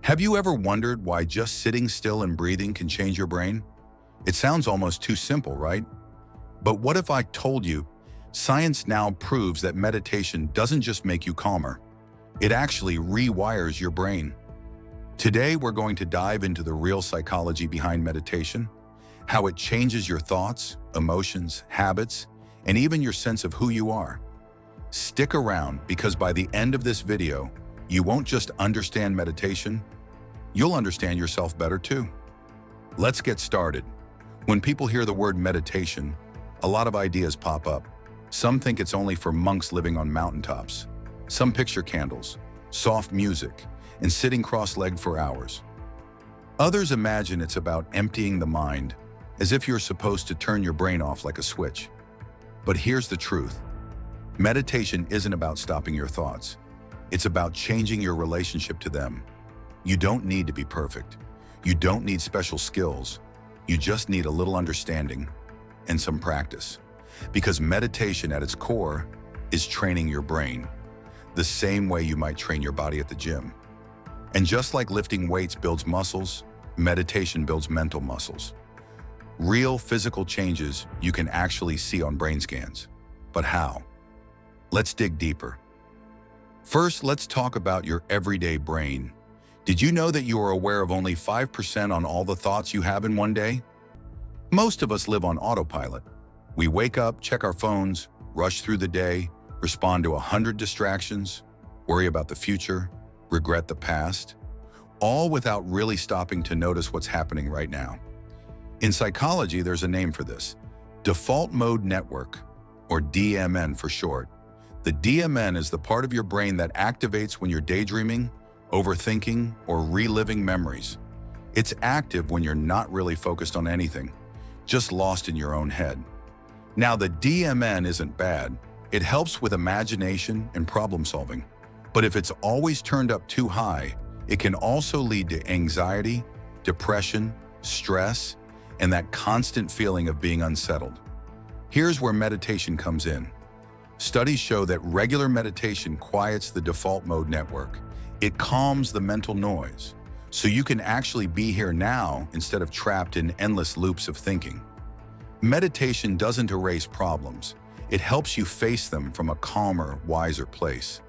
Have you ever wondered why just sitting still and breathing can change your brain? It sounds almost too simple, right? But what if I told you science now proves that meditation doesn't just make you calmer, it actually rewires your brain? Today, we're going to dive into the real psychology behind meditation, how it changes your thoughts, emotions, habits, and even your sense of who you are. Stick around because by the end of this video, you won't just understand meditation, you'll understand yourself better too. Let's get started. When people hear the word meditation, a lot of ideas pop up. Some think it's only for monks living on mountaintops. Some picture candles, soft music, and sitting cross-legged for hours. Others imagine it's about emptying the mind, as if you're supposed to turn your brain off like a switch. But here's the truth. Meditation isn't about stopping your thoughts. It's about changing your relationship to them. You don't need to be perfect. You don't need special skills. You just need a little understanding and some practice. Because meditation at its core is training your brain, the same way you might train your body at the gym. And just like lifting weights builds muscles, meditation builds mental muscles. Real physical changes you can actually see on brain scans. But how? Let's dig deeper. First, let's talk about your everyday brain. Did you know that you are aware of only 5% on all the thoughts you have in one day? Most of us live on autopilot. We wake up, check our phones, rush through the day, respond to 100 distractions, worry about the future, regret the past, all without really stopping to notice what's happening right now. In psychology, there's a name for this: default mode network, or DMN for short. The DMN is the part of your brain that activates when you're daydreaming, overthinking, or reliving memories. It's active when you're not really focused on anything, just lost in your own head. Now, the DMN isn't bad. It helps with imagination and problem solving. But if it's always turned up too high, it can also lead to anxiety, depression, stress, and that constant feeling of being unsettled. Here's where meditation comes in. Studies show that regular meditation quiets the default mode network. It calms the mental noise, so you can actually be here now instead of trapped in endless loops of thinking. Meditation doesn't erase problems. It helps you face them from a calmer, wiser place.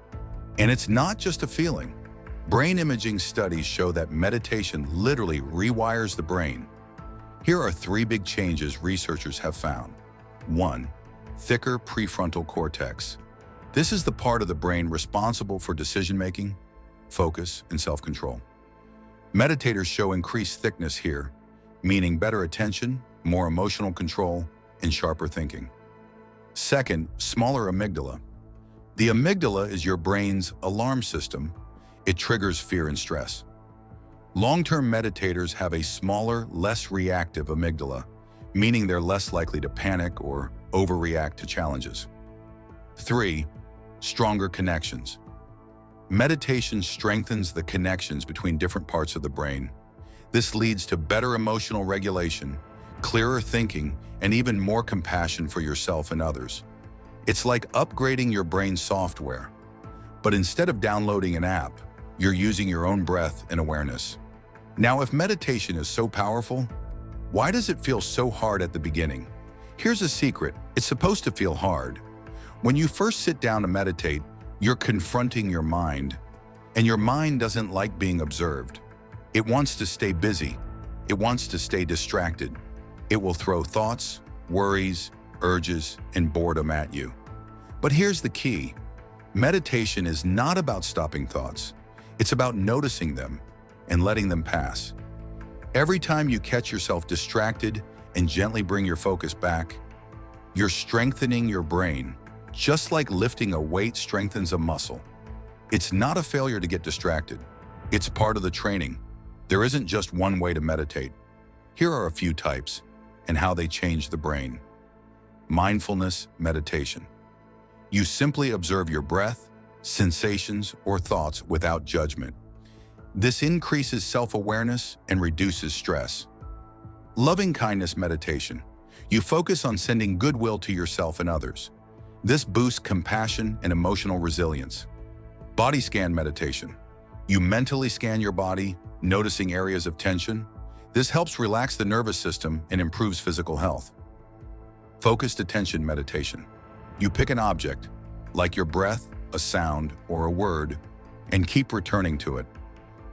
And it's not just a feeling. Brain imaging studies show that meditation literally rewires the brain. Here are 3 big changes researchers have found. 1. Thicker prefrontal cortex. This is the part of the brain responsible for decision-making, focus, and self-control. Meditators show increased thickness here, meaning better attention, more emotional control, and sharper thinking. 2. Smaller amygdala. The amygdala is your brain's alarm system. It triggers fear and stress. Long-term meditators have a smaller, less reactive amygdala, meaning they're less likely to panic or overreact to challenges. 3. Stronger connections. Meditation strengthens the connections between different parts of the brain. This leads to better emotional regulation, clearer thinking, and even more compassion for yourself and others. It's like upgrading your brain's software. But instead of downloading an app, you're using your own breath and awareness. Now, if meditation is so powerful, why does it feel so hard at the beginning? Here's a secret. It's supposed to feel hard. When you first sit down to meditate, you're confronting your mind, and your mind doesn't like being observed. It wants to stay busy. It wants to stay distracted. It will throw thoughts, worries, urges, and boredom at you. But here's the key. Meditation is not about stopping thoughts. It's about noticing them and letting them pass. Every time you catch yourself distracted and gently bring your focus back, you're strengthening your brain, just like lifting a weight strengthens a muscle. It's not a failure to get distracted. It's part of the training. There isn't just one way to meditate. Here are a few types and how they change the brain. Mindfulness meditation. You simply observe your breath, sensations, or thoughts without judgment. This increases self-awareness and reduces stress. Loving kindness meditation. You focus on sending goodwill to yourself and others. This boosts compassion and emotional resilience. Body scan meditation. You mentally scan your body, noticing areas of tension. This helps relax the nervous system and improves physical health. Focused attention meditation. You pick an object, like your breath, a sound, or a word, and keep returning to it.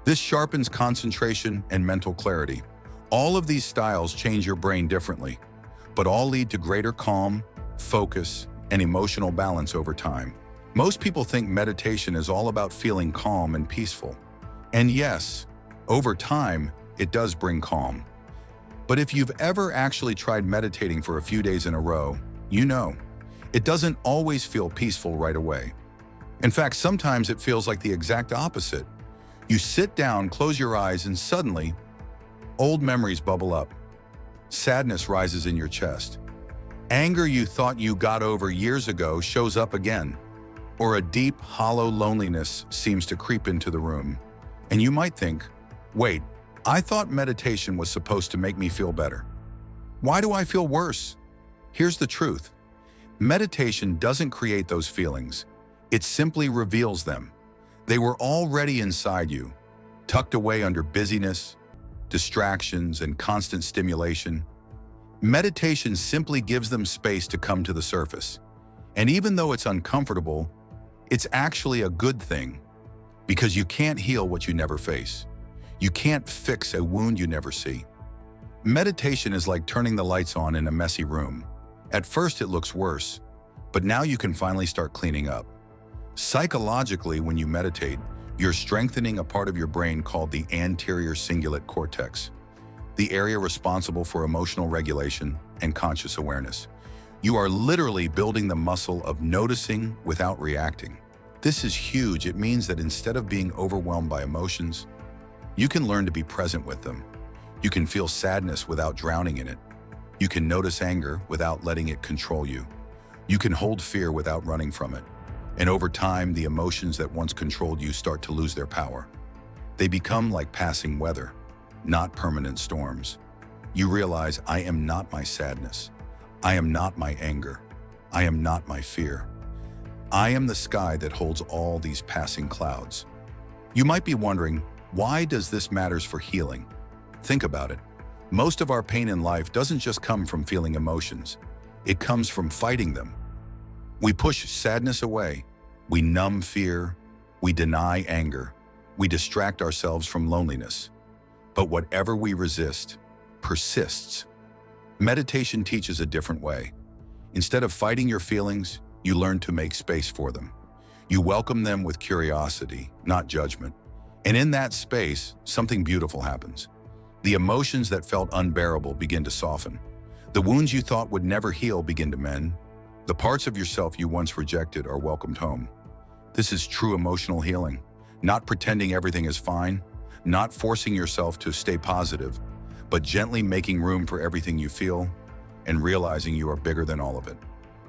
This sharpens concentration and mental clarity. All of these styles change your brain differently, but all lead to greater calm, focus, and emotional balance over time. Most people think meditation is all about feeling calm and peaceful. And yes, over time, it does bring calm. But if you've ever actually tried meditating for a few days in a row, you know, it doesn't always feel peaceful right away. In fact, sometimes it feels like the exact opposite. You sit down, close your eyes, and suddenly, old memories bubble up. Sadness rises in your chest. Anger you thought you got over years ago shows up again. Or a deep, hollow loneliness seems to creep into the room. And you might think, wait, I thought meditation was supposed to make me feel better. Why do I feel worse? Here's the truth. Meditation doesn't create those feelings. It simply reveals them. They were already inside you, tucked away under busyness, distractions, and constant stimulation. Meditation simply gives them space to come to the surface. And even though it's uncomfortable, it's actually a good thing, because you can't heal what you never face. You can't fix a wound you never see. Meditation is like turning the lights on in a messy room. At first it looks worse, but now you can finally start cleaning up. Psychologically, when you meditate, you're strengthening a part of your brain called the anterior cingulate cortex, the area responsible for emotional regulation and conscious awareness. You are literally building the muscle of noticing without reacting. This is huge. It means that instead of being overwhelmed by emotions, you can learn to be present with them. You can feel sadness without drowning in it. You can notice anger without letting it control you. You can hold fear without running from it. And over time, the emotions that once controlled you start to lose their power. They become like passing weather, not permanent storms. You realize, I am not my sadness. I am not my anger. I am not my fear. I am the sky that holds all these passing clouds. You might be wondering, why does this matter for healing? Think about it. Most of our pain in life doesn't just come from feeling emotions. It comes from fighting them. We push sadness away. We numb fear. We deny anger. We distract ourselves from loneliness. But whatever we resist persists. Meditation teaches a different way. Instead of fighting your feelings, you learn to make space for them. You welcome them with curiosity, not judgment. And in that space, something beautiful happens. The emotions that felt unbearable begin to soften. The wounds you thought would never heal begin to mend. The parts of yourself you once rejected are welcomed home. This is true emotional healing. Not pretending everything is fine, not forcing yourself to stay positive, but gently making room for everything you feel and realizing you are bigger than all of it.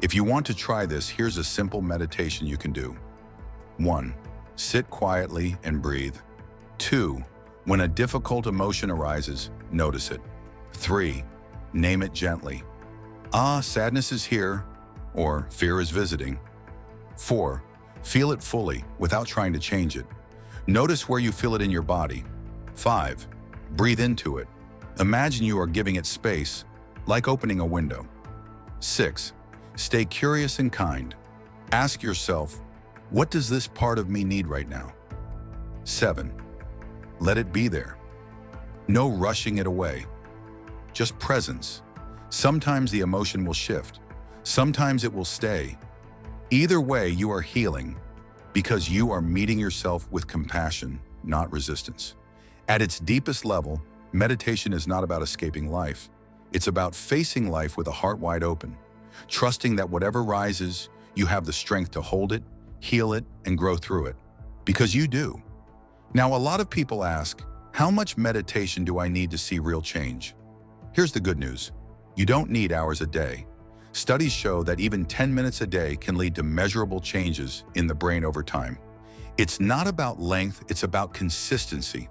If you want to try this, here's a simple meditation you can do. 1. Sit quietly and breathe. 2. When a difficult emotion arises, notice it. 3. Name it gently. Sadness is here, or fear is visiting. 4. Feel it fully without trying to change it. Notice where you feel it in your body. 5. Breathe into it. Imagine you are giving it space, like opening a window. 6. Stay curious and kind. Ask yourself, what does this part of me need right now? 7. Let it be there. No rushing it away. Just presence. Sometimes the emotion will shift. Sometimes it will stay. Either way, you are healing because you are meeting yourself with compassion, not resistance. At its deepest level, meditation is not about escaping life. It's about facing life with a heart wide open, trusting that whatever rises, you have the strength to hold it, heal it, and grow through it. Because you do. Now, a lot of people ask, how much meditation do I need to see real change? Here's the good news. You don't need hours a day. Studies show that even 10 minutes a day can lead to measurable changes in the brain over time. It's not about length, it's about consistency.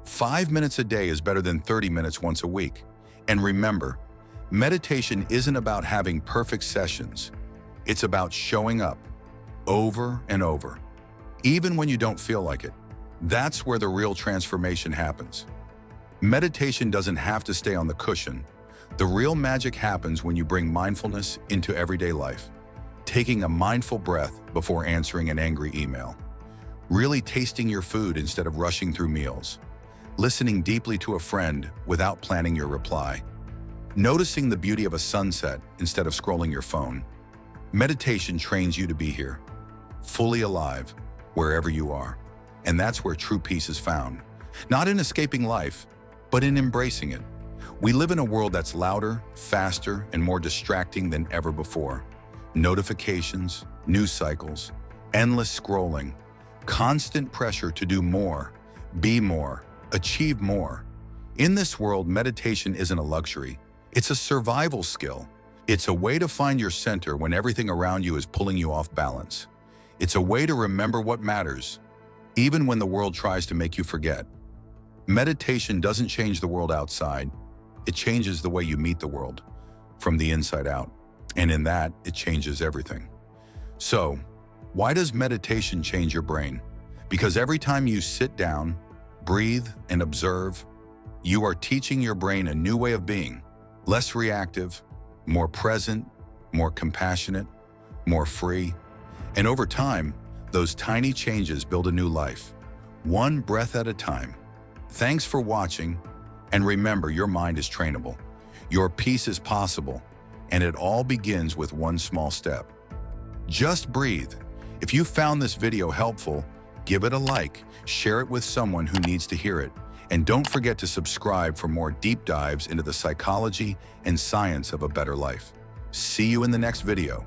5 minutes a day is better than 30 minutes once a week. And remember, meditation isn't about having perfect sessions. It's about showing up over and over, even when you don't feel like it. That's where the real transformation happens. Meditation doesn't have to stay on the cushion. The real magic happens when you bring mindfulness into everyday life. Taking a mindful breath before answering an angry email. Really tasting your food instead of rushing through meals. Listening deeply to a friend without planning your reply. Noticing the beauty of a sunset instead of scrolling your phone. Meditation trains you to be here, fully alive, wherever you are. And that's where true peace is found. Not in escaping life, but in embracing it. We live in a world that's louder, faster, and more distracting than ever before. Notifications, news cycles, endless scrolling, constant pressure to do more, be more, achieve more. In this world, meditation isn't a luxury. It's a survival skill. It's a way to find your center when everything around you is pulling you off balance. It's a way to remember what matters, even when the world tries to make you forget. Meditation doesn't change the world outside. It changes the way you meet the world, from the inside out. And in that, it changes everything. So, why does meditation change your brain? Because every time you sit down, breathe, and observe, you are teaching your brain a new way of being, less reactive, more present, more compassionate, more free. And over time, those tiny changes build a new life, one breath at a time. Thanks for watching, and remember, your mind is trainable. Your peace is possible, and it all begins with one small step. Just breathe. If you found this video helpful, give it a like, share it with someone who needs to hear it, and don't forget to subscribe for more deep dives into the psychology and science of a better life. See you in the next video.